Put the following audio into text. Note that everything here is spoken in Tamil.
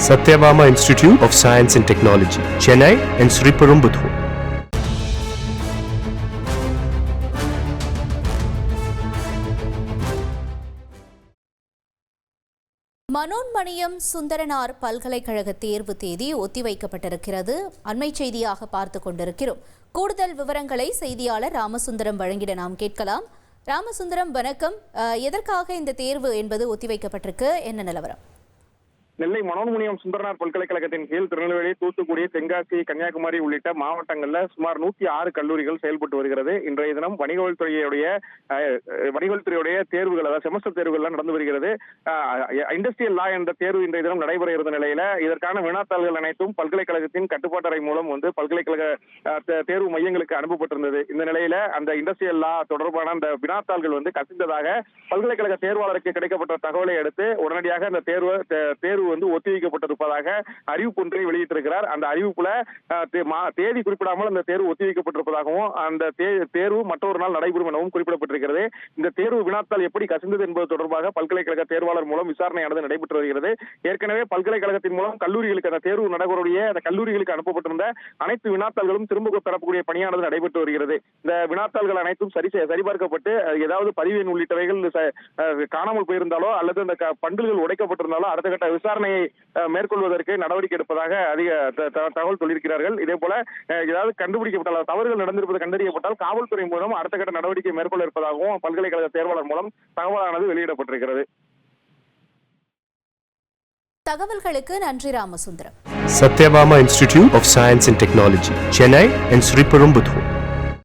Satyabama Institute of Science and Technology, Chennai and Sriperumbudur. Manonmaniam Sundaranar பல்கலைக்கழக தேர்வு தேதி ஒத்திவைக்கப்பட்டிருக்கிறது. அண்மை செய்தியாக பார்த்து கொண்டிருக்கிறோம். கூடுதல் விவரங்களை செய்தியாளர் ராமசுந்தரம் வழங்கிட நாம் கேட்கலாம். ராமசுந்தரம், வணக்கம். எதற்காக இந்த தேர்வு என்பது ஒத்திவைக்கப்பட்டிருக்கு? என்ன நிலவரம்? நெல்லை மனோன்மணியம் சுந்தரனார் பல்கலைக்கழகத்தின் கீழ் திருநெல்வேலி, தூத்துக்குடி, தென்காசி, கன்னியாகுமரி உள்ளிட்ட மாவட்டங்களில் சுமார் 106 கல்லூரிகள் செயல்பட்டு வருகிறது. இன்றைய தினம் வணிகவல்துறையுடைய தேர்வுகள், அதாவது செமஸ்டர் தேர்வுகள் நடந்து வருகிறது. இண்டஸ்ட்ரியல் லா என்ற தேர்வு இன்றைய தினம் நடைபெற இருந்த நிலையில இதற்கான வினாத்தாள்கள் அனைத்தும் பல்கலைக்கழகத்தின் கட்டுப்பாட்டறை மூலம் பல்கலைக்கழக தேர்வு மையங்களுக்கு அனுப்பப்பட்டிருந்தது. இந்த நிலையில அந்த இண்டஸ்ட்ரியல் லா தொடர்பான அந்த வினாத்தாள்கள் கசிந்ததாக பல்கலைக்கழக தேர்வாளருக்கு கிடைக்கப்பட்ட தகவலை அடுத்து உடனடியாக அந்த தேர்வு ஒத்திவைக்கப்பட்டிருப்பதாக அறிவிப்பு ஒன்றை வெளியிட்டிருக்கிறார். அந்த அறிவிப்புல தேதி குறிப்பிடாமல் அந்த தேர்வு ஒத்திவைக்கப்பட்டிருப்பதாகவும் அந்த தேர்வு மற்றொரு நாள் நடைபெறும் எனவும் குறிப்பிடப்பட்டிருக்கிறது. இந்த தேர்வு வினாத்தாள் எப்படி கசிந்தது என்பது தொடர்பாக பல்கலைக்கழக தேர்வாளர் மூலம் விசாரணையானது நடைபெற்று வருகிறது. ஏற்கனவே பல்கலைக்கழகத்தின் மூலம் கல்லூரிகளுக்கு அந்த தேர்வு நடைபெறக்கூடிய அந்த கல்லூரிகளுக்கு அனுப்பப்பட்டிருந்த அனைத்து வினாத்தாள்களும் திரும்ப பெறக்கூடிய பணியானது நடைபெற்று வருகிறது. இந்த வினாத்தாள்கள் அனைத்தும் சரிபார்க்கப்பட்டு ஏதாவது பதிவு எண் உள்ளிட்டவைகள் காணாமல் போயிருந்தாலோ அல்லது அந்த பண்டுகள் உடைக்கப்பட்டிருந்தாலோ அடுத்த கட்ட விசாரணையை மேற்கொள்வதற்கு நடவடிக்கை எடுப்பதாக அதிக தகவல் சொல்லியிருக்கிறார்கள். இதே போல ஏதாவது கண்டுபிடிக்கப்பட்டால், தவறுகள் நடந்திருப்பது கண்டறியப்பட்டால் காவல்துறை மூலம் அடுத்த கட்ட நடவடிக்கை மேற்கொள்ள இருப்பதாகவும் பல்கலைக்கழக தேர்வாளர் மூலம் தகவலானது வெளியிடப்பட்டிருக்கிறது. தகவல்களுக்கு நன்றி Ramasundaram. Satyabama Institute of Science and Technology, Chennai and Sriperumbudur.